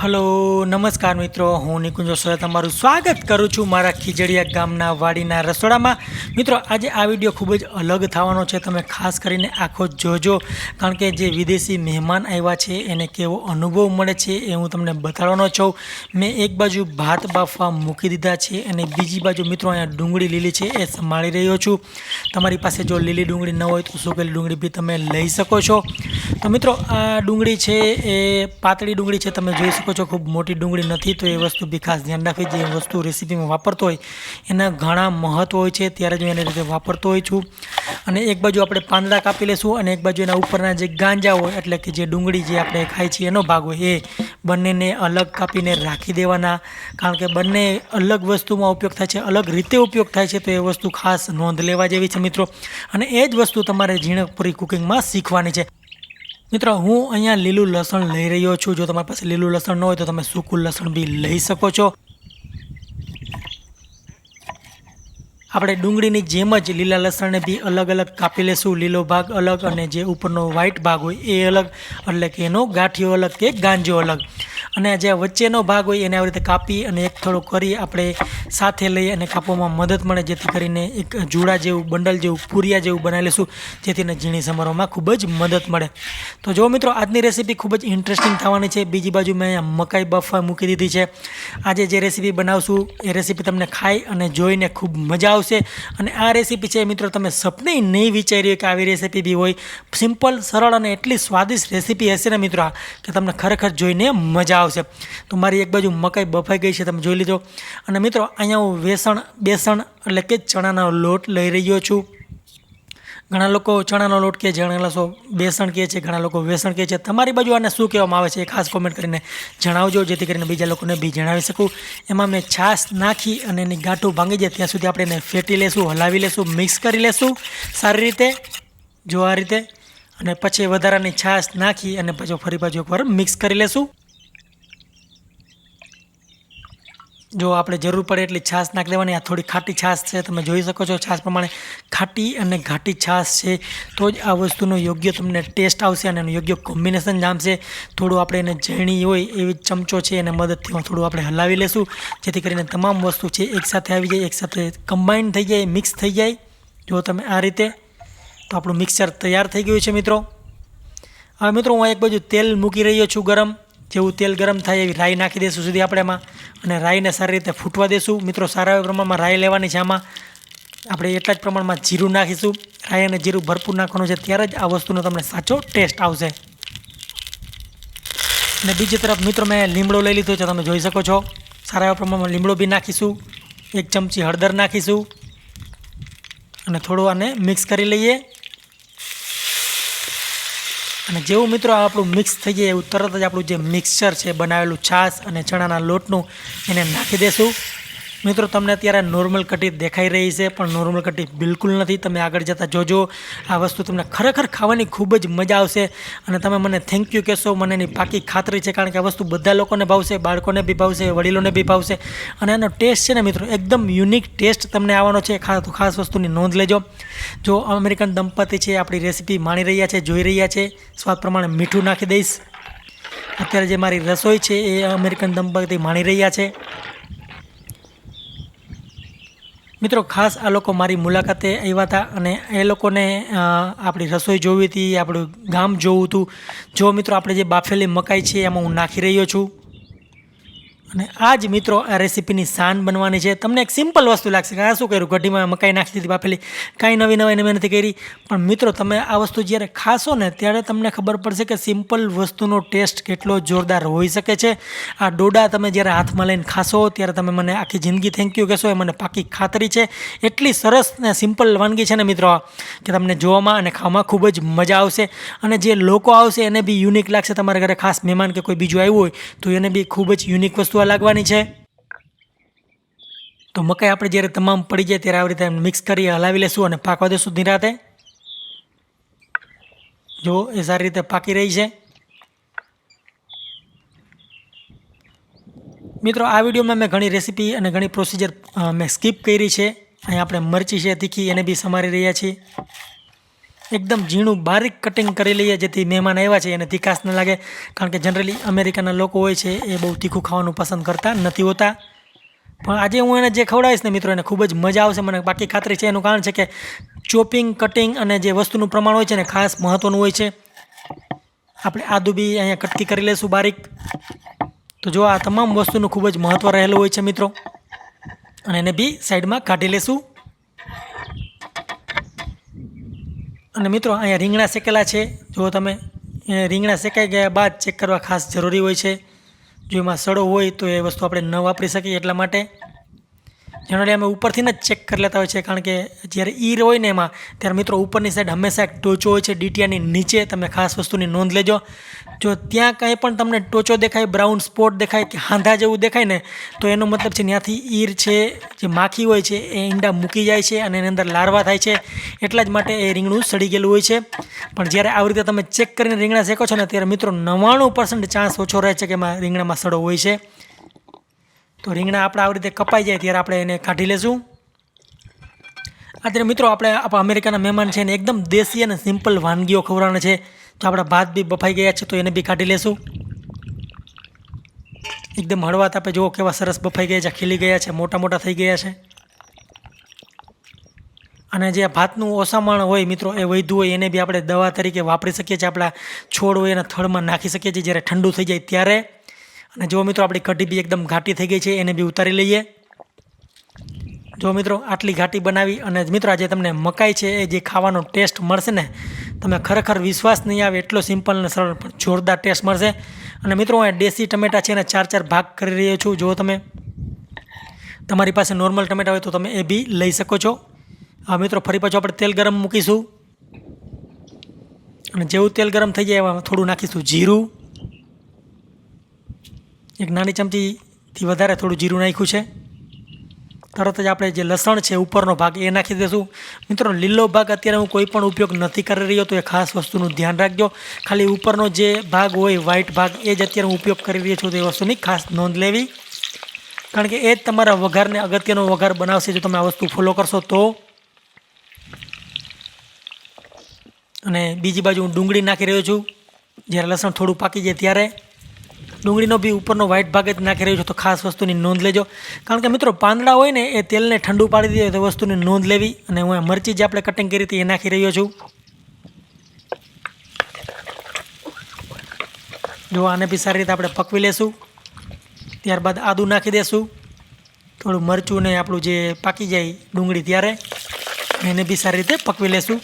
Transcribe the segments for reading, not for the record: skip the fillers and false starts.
Hello નમસ્કાર મિત્રો, હું નિકુંજ વસોયા તમારું સ્વાગત કરું છું મારા ખીજડીયા ગામના વાડીના રસોડામાં। મિત્રો આજે આ વિડીયો ખૂબ જ અલગ થવાનો છે, તમે ખાસ કરીને આખો જોજો, કારણ કે જે વિદેશી મહેમાન આવ્યા છે એને કેવો અનુભવ મળે છે એ હું તમને બતાડવાનો છું। મેં એક બાજુ ભાત બાફવા મૂકી દીધા છે અને બીજી બાજુ મિત્રો અહીંયા ડુંગળી લીલી છે એ સંભાળી રહ્યો છું। તમારી પાસે જો લીલી ડુંગળી ન હોય તો સૂકેલી ડુંગળી બી તમે લઈ શકો છો। તો મિત્રો આ ડુંગળી છે એ પાતળી ડુંગળી છે, તમે જોઈ શકો છો, ખૂબ મોટી ડુંગળી નથી, તો એ વસ્તુ બી ખાસ ધ્યાન રાખવી। જે વસ્તુ રેસીપીમાં વાપરતો હોય એના ઘણા મહત્વ હોય છે, ત્યારે જ હું એની રીતે વાપરતો હોય છું। અને એક બાજુ આપણે પાંદડા કાપી લઈશું અને એક બાજુ એના ઉપરના જે ગાંજા હોય એટલે કે જે ડુંગળી જે આપણે ખાઈ છીએ એનો ભાગ હોય એ બંનેને અલગ કાપીને રાખી દેવાના, કારણ કે બંને અલગ વસ્તુમાં ઉપયોગ થાય છે, અલગ રીતે ઉપયોગ થાય છે, તો એ વસ્તુ ખાસ નોંધ લેવા જેવી છે મિત્રો। અને એ જ વસ્તુ તમારે ઝીણવટભરી કુકિંગમાં શીખવાની છે। મિત્રો હું અહીંયા લીલું લસણ લઈ રહ્યો છું, જો તમારી પાસે લીલું લસણ ન હોય તો તમે સૂકું લસણ બી લઈ શકો છો। આપણે ડુંગળીની જેમ જ લીલા લસણને બી અલગ અલગ કાપી લેશું, લીલો ભાગ અલગ અને જે ઉપરનો વ્હાઈટ ભાગ હોય એ અલગ, એટલે કે એનો ગાંઠિયો અલગ કે ગાંજો અલગ, અને જે વચ્ચેનો ભાગ હોય એને આવી રીતે કાપી અને એક થોડો કરી આપણે સાથે લઈ અને કાપવામાં મદદ મળે, જેથી કરીને એક જુડા જેવું બંડલ જેવું પૂરિયા જેવું બનાવી લઈશું, જેથી ઝીણી સમારવામાં ખૂબ જ મદદ મળે। તો જો મિત્રો આજની રેસીપી ખૂબ જ ઇન્ટરેસ્ટિંગ થવાની છે। બીજી બાજુ મેં અહીંયા મકાઈ બાફવા મૂકી દીધી છે। આજે જે રેસીપી બનાવશું એ રેસીપી તમને ખાઈ અને જોઈને ખૂબ મજા આવશે। અને આ રેસીપી છે મિત્રો, તમે સપને નહીં વિચાર્યું કે આવી રેસીપી બી હોય, સિમ્પલ સરળ અને એટલી સ્વાદિષ્ટ રેસીપી હશે ને મિત્રો કે તમને ખરેખર જોઈને મજા આવશે। તો મારી એક બાજુ મકાઈ બફાઈ ગઈ છે, તમે જોઈ લીધો। અને મિત્રો અહીંયા હું બેસણ એટલે કે ચણાનો લોટ લઈ રહ્યો છું। ઘણા લોકો ચણાનો લોટ કહે છે, ઘણા લોકો બેસણ કહે છે, ઘણા લોકો વેસણ કહે છે, તમારી બાજુ આને શું કહેવામાં આવે છે એ ખાસ કોમેન્ટ કરીને જણાવજો, જેથી કરીને બીજા લોકોને બી જણાવી શકું। એમાં મેં છાશ નાખી અને એની ગાંઠું ભાંગી જાય ત્યાં સુધી આપણે એને ફેટી લેશું, હલાવી લેશું, મિક્સ કરી લેશું સારી રીતે, જો આ રીતે, અને પછી વધારાની છાશ નાખી અને પછી ફરી પાછું એકવાર મિક્સ કરી લેશું। જો આપણે જરૂર પડે એટલી છાશ નાખી દેવાની। આ થોડી ખાટી છાશ છે, તમે જોઈ શકો છો, છાશ પ્રમાણે ખાટી અને ઘાટી છાશ છે, તો જ આ વસ્તુનો યોગ્ય તમને ટેસ્ટ આવશે અને એનું યોગ્ય કોમ્બિનેશન જામશે। થોડું આપણે એને ઝીણી હોય એવી ચમચો છે એને મદદથી થોડું આપણે હલાવી લેશું, જેથી કરીને તમામ વસ્તુ છે એકસાથે આવી જાય, એકસાથે કમ્બાઈન થઈ જાય, મિક્સ થઈ જાય। જો તમે આ રીતે, તો આપણું મિક્સર તૈયાર થઈ ગયું છે મિત્રો। હવે મિત્રો હું એક બાજુ તેલ મૂકી રહ્યો છું ગરમ, જેવું તેલ ગરમ થાય એવી રાઈ નાખી દઈશું સીધી આપણે એમાં, અને રાઈને સારી રીતે ફૂટવા દઈશું મિત્રો। સારા એવા પ્રમાણમાં રાઈ લેવાની છે, આમાં આપણે એટલા જ પ્રમાણમાં જીરું નાખીશું। રાઈ અને જીરું ભરપૂર નાખવાનું છે, ત્યારે જ આ વસ્તુનો તમને સાચો ટેસ્ટ આવશે। અને બીજી તરફ મિત્રો મેં લીમડો લઈ લીધો છે, તમે જોઈ શકો છો, સારા એવા પ્રમાણમાં લીમડો બી નાખીશું, એક ચમચી હળદર નાખીશું અને થોડું આને મિક્સ કરી લઈએ। અને જેવું મિત્રો આપણું મિક્સ થઈ જાય એવું તરત જ આપણું જે મિક્સચર છે બનાવેલું છાશ અને ચણાના લોટનું એને નાખી દેશું। મિત્રો તમને અત્યારે નોર્મલ કટી દેખાઈ રહી છે, પણ નોર્મલ કટી બિલકુલ નથી, તમે આગળ જતાં જોજો, આ વસ્તુ તમને ખરેખર ખાવાની ખૂબ જ મજા આવશે અને તમે મને થેન્ક યુ કહેશો, મને એની પાકી ખાતરી છે, કારણ કે આ વસ્તુ બધા લોકોને ભાવશે, બાળકોને બી ભાવશે, વડીલોને બી ભાવશે, અને એનો ટેસ્ટ છે ને મિત્રો એકદમ યુનિક ટેસ્ટ તમને આવવાનો છે। તો ખાસ વસ્તુની નોંધ લેજો। જો અમેરિકન દંપતી છે આપણી રેસીપી માણી રહ્યા છે, જોઈ રહ્યા છે, સ્વાદ પ્રમાણે મીઠું નાખી દઈશ। અત્યારે જે મારી રસોઈ છે એ અમેરિકન દંપતી માણી રહ્યા છે મિત્રો। ખાસ આ લોકો મારી મુલાકાતે આવ્યા હતા અને એ લોકોને આપણી રસોઈ જોવી હતી, આપણું ગામ જોવું હતું। જો મિત્રો આપણે જે બાફેલી મકાઈ છે એમાં હું નાખી રહ્યો છું, અને આ જ મિત્રો આ રેસીપીની શાન બનવાની છે। તમને એક સિમ્પલ વસ્તુ લાગશે કે આ શું કર્યું, કઢીમાં મકાઈ નાખી દીધી બાફેલી, કાંઈ નવી નવાઈ મેં નથી કરી, પણ મિત્રો તમે આ વસ્તુ જ્યારે ખાશો ને ત્યારે તમને ખબર પડશે કે સિમ્પલ વસ્તુનો ટેસ્ટ કેટલો જોરદાર હોઈ શકે છે। આ ડોડા તમે જ્યારે હાથમાં લઈને ખાશો ત્યારે તમે મને આખી જિંદગી થેન્ક યુ કહેશો, એ મને પાકી ખાતરી છે। એટલી સરસ ને સિમ્પલ વાનગી છે ને મિત્રો કે તમને જોવામાં અને ખાવામાં ખૂબ જ મજા આવશે, અને જે લોકો આવશે એને બી યુનિક લાગશે। તમારા ઘરે ખાસ મહેમાન કે કોઈ બીજું આવ્યું હોય તો એને બી ખૂબ જ યુનિક વસ્તુ લાગવાની છે। તો મકાઈ આપણે જ્યારે તમામ પડી જાય ત્યારે આવી રીતે મિક્સ કરી હલાવી લેશું અને પાકવા દેશું નિરાતે। જો એ સારી રીતે પાકી રહી છે મિત્રો। આ વિડીયોમાં મેં ઘણી રેસીપી અને ઘણી પ્રોસિજર મેં સ્કીપ કરી છે। અહીંયા આપણે મરચી છે તીખી, એને બી સમારી રહ્યા છીએ। એકદમ ઝીણું બારીક કટિંગ કરી લઈએ, જેથી મહેમાન આવ્યા છે એને તીખાશ ન લાગે. કારણ કે જનરલી અમેરિકાના લોકો હોય છે એ બહુ તીખું ખાવાનું પસંદ કરતા નથી હોતા. પણ આજે હું એને જે ખવડાવીશ ને મિત્રો, એને ખૂબ જ મજા આવશે, મને પાકી ખાતરી છે. એનું કારણ છે કે ચોપિંગ, કટિંગ અને જે વસ્તુનું પ્રમાણ હોય છે ને ખાસ મહત્ત્વનું હોય છે. આપણે આદુ બી અહીંયા કટકી કરી લઈશું બારીક. તો જો આ તમામ વસ્તુનું ખૂબ જ મહત્ત્વ રહેલું હોય છે મિત્રો. અને એને બી સાઈડમાં કાઢી લેશું. અને મિત્રો અહીંયા રીંગણા શેકેલા છે. જો તમે રીંગણા શેકાઈ ગયા બાદ ચેક કરવા ખાસ જરૂરી હોય છે. જો એમાં સડો હોય તો એ વસ્તુ આપણે ન વાપરી શકીએ, એટલા માટે જનરલી અમે ઉપરથી જ ચેક કરી લેતા હોય છે. કારણ કે જ્યારે ઈર હોય ને એમાં, ત્યારે મિત્રો ઉપરની સાઈડ હંમેશા એક ટોચો હોય છે ડીટીયાની નીચે. તમે ખાસ વસ્તુની નોંધ લેજો. જો ત્યાં કંઈ પણ તમને ટોચો દેખાય, બ્રાઉન સ્પોટ દેખાય કે હાંધા જેવું દેખાય ને, તો એનો મતલબ છે ત્યાંથી ઈર છે, જે માખી હોય છે એ ઈંડા મૂકી જાય છે અને એની અંદર લાર્વા થાય છે. એટલા જ માટે એ રીંગણું સડી ગયેલું હોય છે. પણ જ્યારે આવી રીતે તમે ચેક કરીને રીંગણા શેકો છો ને, ત્યારે મિત્રો 99% ચાન્સ ઓછો રહે છે કે એમાં રીંગણામાં સડો હોય છે. તો રીંગણા આપણે આવી રીતે કપાઈ જાય ત્યારે આપણે એને કાઢી લેશું. અત્યારે મિત્રો આપણે આપણા અમેરિકાના મહેમાન છે ને એકદમ દેશી અને સિમ્પલ વાનગીઓ ખવડાવવાના છે. તો આપણા ભાત બી બફાઈ ગયા છે, તો એને બી કાઢી લેશું. એકદમ હળવા તાપે જુઓ કેવા સરસ બફાઈ ગયા છે, ખીલી ગયા છે, મોટા મોટા થઈ ગયા છે. અને જે ભાતનું ઓસામણ હોય મિત્રો, એ વધ્યું હોય એને બી આપણે દવા તરીકે વાપરી શકીએ છીએ. આપણા છોડ હોય એના થડમાં નાખી શકીએ છીએ જ્યારે ઠંડુ થઈ જાય ત્યારે. અને જો મિત્રો આપણી કઢી બી એકદમ ઘાટી થઈ ગઈ છે, એને બી ઉતારી લઈએ. જો મિત્રો આટલી ઘાટી બનાવી. અને મિત્રો આજે તમને મકાઈ છે એ જે ખાવાનો ટેસ્ટ મળશે ને, તમે ખરેખર વિશ્વાસ નહીં આવે એટલો સિમ્પલ અને સરળ પણ જોરદાર ટેસ્ટ મળશે. અને મિત્રો હું દેશી ટમેટા છે એને 4 ભાગ કરી રહ્યો છું. જો તમે તમારી પાસે નોર્મલ ટમેટા હોય તો તમે એ બી લઈ શકો છો. હા મિત્રો ફરી પાછું આપણે તેલ ગરમ મૂકીશું. અને જેવું તેલ ગરમ થઈ જાય એમાં થોડું નાખીશું જીરું. એક નાની ચમચીથી વધારે થોડું જીરું નાખ્યું છે. તરત જ આપણે જે લસણ છે ઉપરનો ભાગ એ નાખી દઈશું. મિત્રો લીલો ભાગ અત્યારે હું કોઈ પણ ઉપયોગ નથી કરી રહ્યો, તો એ ખાસ વસ્તુનું ધ્યાન રાખજો. ખાલી ઉપરનો જે ભાગ હોય વ્હાઈટ ભાગ એ જ અત્યારે હું ઉપયોગ કરી રહ્યો છું. તો એ વસ્તુની ખાસ નોંધ લેવી, કારણ કે એ જ તમારા વઘારને અગત્યનો વઘાર બનાવશે જો તમે આ વસ્તુ ફોલો કરશો તો. અને બીજી બાજુ હું ડુંગળી નાખી રહ્યો છું. જ્યારે લસણ થોડું પાકી જાય ત્યારે ડુંગળીનો બી ઉપરનો વ્હાઈટ ભાગ જ નાખી રહ્યો છું. તો ખાસ વસ્તુની નોંધ લેજો, કારણ કે મિત્રો પાંદડા હોય ને એ તેલને ઠંડુ પાડી દે, તો વસ્તુની નોંધ લેવી. અને હું મરચી જે આપણે કટિંગ કરી હતી એ નાખી રહ્યો છું. જો આને બી સારી રીતે આપણે પકવી લેશું. ત્યારબાદ આદું નાખી દેશું, થોડું મરચું ને આપણું જે પાકી જાય ડુંગળી ત્યારે એને બી સારી રીતે પકવી લેશું.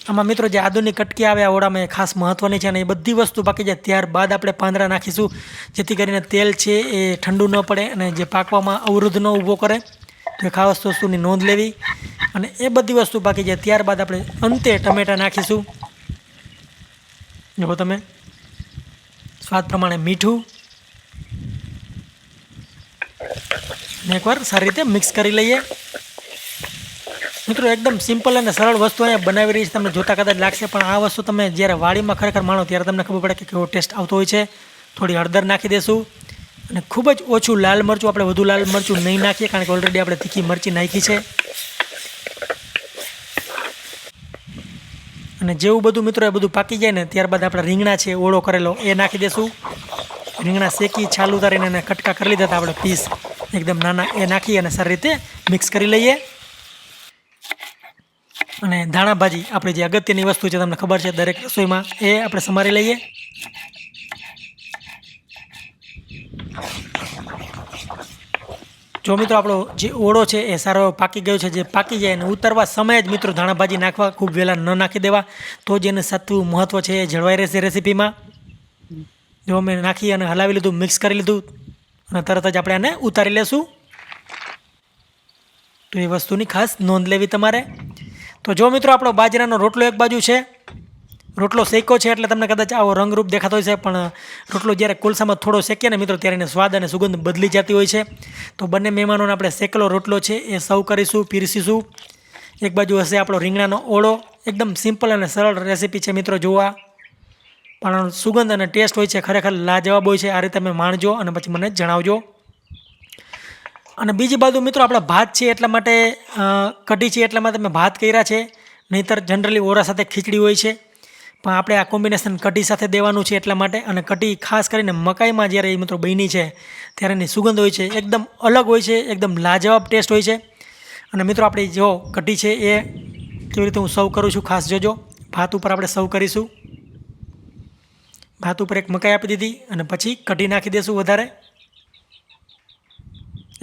આમાં મિત્રો જે આદુની કટકી આવે આ ઓળામાં એ ખાસ મહત્ત્વની છે. અને એ બધી વસ્તુ પાકી જાય ત્યારબાદ આપણે પાંદડા નાખીશું, જેથી કરીને તેલ છે એ ઠંડુ ન પડે અને જે પાકવામાં અવરોધ ન ઊભો કરે. તો એ ખાસ વસ્તુની નોંધ લેવી. અને એ બધી વસ્તુ પાકી જાય ત્યારબાદ આપણે અંતે ટમેટાં નાખીશું. જો તમે સ્વાદ પ્રમાણે મીઠું, અને એકવાર સારી રીતે મિક્સ કરી લઈએ. મિત્રો એકદમ સિમ્પલ અને સરળ વસ્તુ અહીંયા બનાવી રહી છે, તમને જોતા કદાચ લાગશે, પણ આ વસ્તુ તમે જ્યારે વાડીમાં ખરેખર માણો ત્યારે તમને ખબર પડે કે કેવો ટેસ્ટ આવતો હોય છે. થોડી હળદર નાખી દઈશું. અને ખૂબ જ ઓછું લાલ મરચું, આપણે વધુ લાલ મરચું નહીં નાખીએ કારણ કે ઓલરેડી આપણે તીખી મરચી નાખી છે. અને જેવું બધું મિત્રો એ બધું પાકી જાય ને ત્યારબાદ આપણા રીંગણા છે ઓળો કરેલો એ નાખી દઈશું. રીંગણા શેકી છાલ ઉતારીને એને કટકા કરી લીધા હતા આપણે, પીસ એકદમ નાના, એ નાખી અને સારી રીતે મિક્સ કરી લઈએ. અને ધાણા ભાજી આપણે જે અગત્યની વસ્તુ છે તમને ખબર છે દરેક રસોઈમાં, એ આપણે સમારી લઈએ. જો મિત્રો આપણો જે ઓળો છે એ સારો પાકી ગયો છે, જે પાકી જાય અને ઉતરવા સમયે જ મિત્રો ધાણા ભાજી નાખવા, ખૂબ વહેલા ન નાખી દેવા, તો જ એને સાચું મહત્ત્વ છે એ જળવાઈ રહેશે રેસીપીમાં. જો અમે નાખી અને હલાવી લીધું, મિક્સ કરી લીધું અને તરત જ આપણે આને ઉતારી લેશું. તો એ વસ્તુની ખાસ નોંધ લેવી તમારે. તો જો મિત્રો આપણો બાજરાનો રોટલો એક બાજુ છે, રોટલો શેક્યો છે એટલે તમને કદાચ આવો રંગરૂપ દેખાતો હોય છે, પણ રોટલો જ્યારે કોલસામાં થોડો શેકીએ ને મિત્રો ત્યારે એને સ્વાદ અને સુગંધ બદલી જતી હોય છે. તો બંને મહેમાનોને આપણે શેકેલો રોટલો છે એ સર્વ કરીશું, પીરસીશું. એક બાજુ હશે આપણો રીંગણાનો ઓળો. એકદમ સિમ્પલ અને સરળ રેસીપી છે મિત્રો, જોવા પણ સુગંધ અને ટેસ્ટ હોય છે ખરેખર લાજવાબ હોય છે. આ રીતે તમે માણજો અને પછી મને જણાવજો. અને બીજી બાજુ મિત્રો આપણા ભાત છે એટલા માટે, કઢી છે એટલા માટે મેં ભાત કર્યા છે. નહીંતર જનરલી ઓરા સાથે ખીચડી હોય છે, પણ આપણે આ કોમ્બિનેશન કઢી સાથે દેવાનું છે એટલા માટે. અને કઢી ખાસ કરીને મકાઈમાં જ્યારે એ મિત્રો બની છે ત્યારે એની સુગંધ હોય છે એકદમ અલગ હોય છે, એકદમ લાજવાબ ટેસ્ટ હોય છે. અને મિત્રો આપણી જો કઢી છે એ કેવી રીતે હું સર્વ કરું છું ખાસ જોજો. ભાત ઉપર આપણે સર્વ કરીશું. ભાત ઉપર એક મકાઈ આપી દીધી અને પછી કઢી નાખી દઈશું વધારે.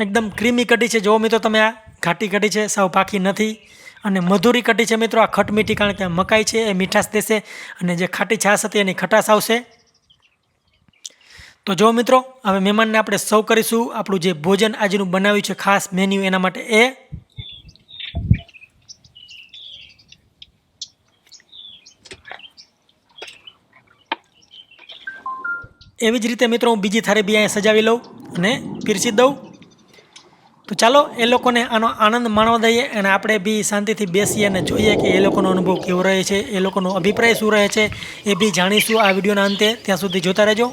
એકદમ ક્રીમી કઢી છે. જો મિત્રો તમે આ ઘાટી કઢી છે, સાવ પાકી નથી અને મધુરી કઢી છે મિત્રો. આ ખટ મીઠી, કારણ કે મકાઈ છે એ મીઠાશ દેશે અને જે ખાટી છાશ હતી એની ખટાશ આવશે. તો જો મિત્રો હવે મહેમાનને આપણે સર્વ કરીશું આપણું જે ભોજન આજનું બનાવ્યું છે ખાસ મેન્યુ એના માટે. એવી જ રીતે મિત્રો હું બીજી થાળી બી અહીંયા સજાવી લઉં અને પીરસી દઉં. તો ચાલો એ લોકોને આનો આનંદ માણવા દઈએ અને આપણે બી શાંતિથી બેસીએ અને જોઈએ કે એ લોકોનો અનુભવ કેવો રહે છે, એ લોકોનો અભિપ્રાય શું રહે છે એ બી જાણીશું આ વિડીયોના અંતે. ત્યાં સુધી જોતા રહેજો.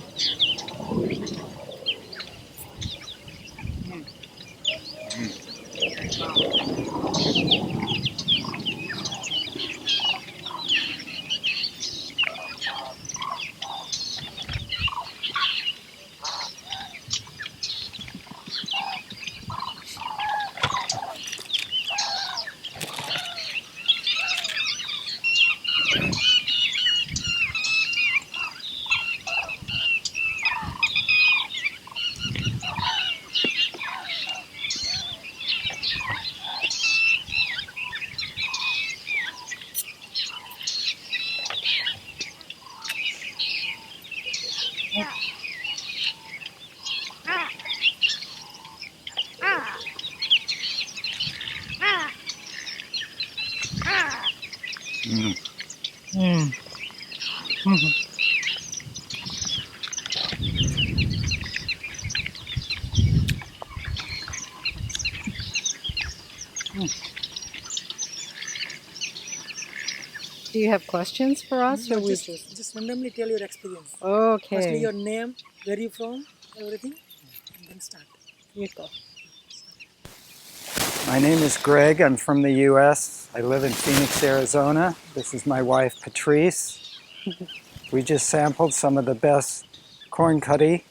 Do you have questions for us, or we just randomly tell your experience. Okay. Firstly, your name, where you from, everything, and then start. You go. My name is Greg. I'm from the U.S. I live in Phoenix, Arizona. This is my wife, Patrice. We just sampled some of the best corn cutty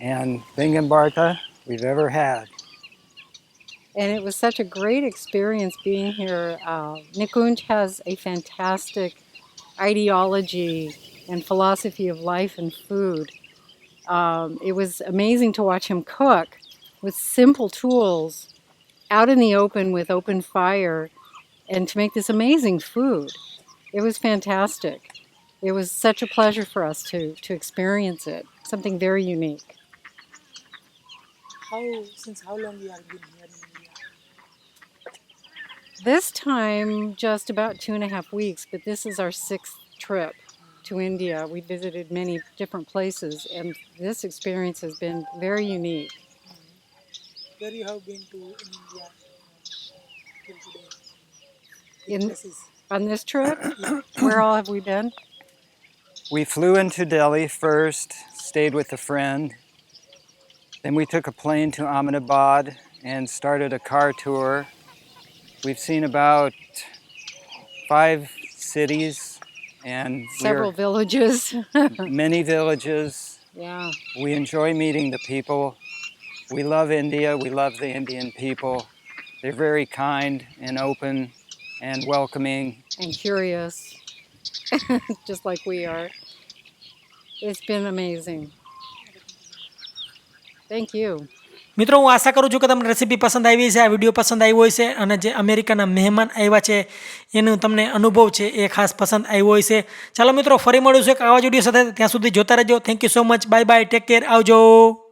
and bingambarta we've ever had. And it was such a great experience being here. Nikunj has a fantastic ideology and philosophy of life and food. It was amazing to watch him cook with simple tools out in the open with open fire and to make this amazing food. It was fantastic. It was such a pleasure for us to experience it, something very unique. Since how long you have been here in India? This time, just about 2.5 weeks, but this is our 6th trip to India. We visited many different places, and this experience has been very unique. Where you have been to in India till today? On this trip, where all have we been? We flew into Delhi first, stayed with a friend. Then we took a plane to Ahmedabad and started a car tour. We've seen about 5 cities and several villages. Many villages. Yeah. We enjoy meeting the people. We love India. We love the Indian people. They're very kind and open and welcoming. And curious, just like we are. It's been amazing. Thank you. મિત્રો હું આશા કરું છું કે તમને recipe પસંદ આવી છે, આ વિડીયો પસંદ આવ્યો હશે અને જે અમેરિકાના મહેમાન આવ્યા છે એનું તમને અનુભવ છે એ ખાસ પસંદ આવ્યો હશે. ચાલો મિત્રો ફરી મળીશું એક આવા જ વિડીયો સાથે. ત્યાં સુધી જોતા રહેજો. Thank you so much. Bye bye. Take care. આવજો.